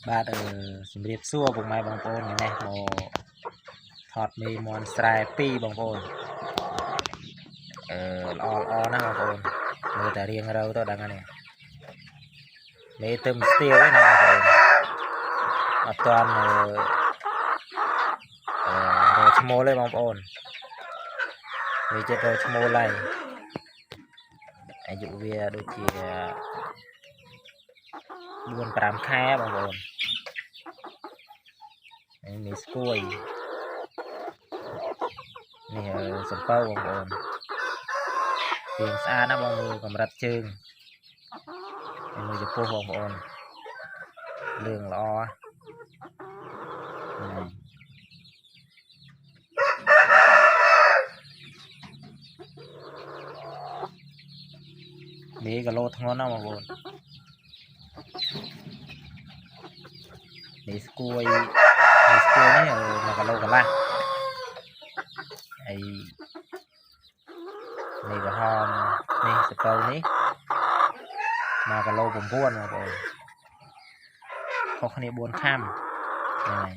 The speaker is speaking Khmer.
បាទជំរាបសួរពុកម៉ែបងប្អូននេះមកថតមីមន់ស្រែ2បងប្អូនល្អណាស់បងប្អូនមើលតែរៀងរើទៅដឹងហ្នឹងមេទៅស្ទៀវហ្នឹងណាបងប្អូនអត់ទាន់រកឈ្មោះទេបងប្អូនវាចិត្តរកឈ្មោះឡើយអាយុវាដូចជា4-5 ខែបងប្អូននេះស្គួយនេះសំពៅបងប្អូនពីងស្អាតណាបងមើលកម្រិតជើងមើលចំពោះបងប្អូនលឿងល្អនេះគីឡូធ្ងន់ណាបងប្អូននេះស្គួយនេះ1 គីឡូកន្លះហើយនេះក្រហមនេះសកលនេះ1 គីឡូ 9បងប្អូនខុសគ្នា4 ខាំហ្នឹង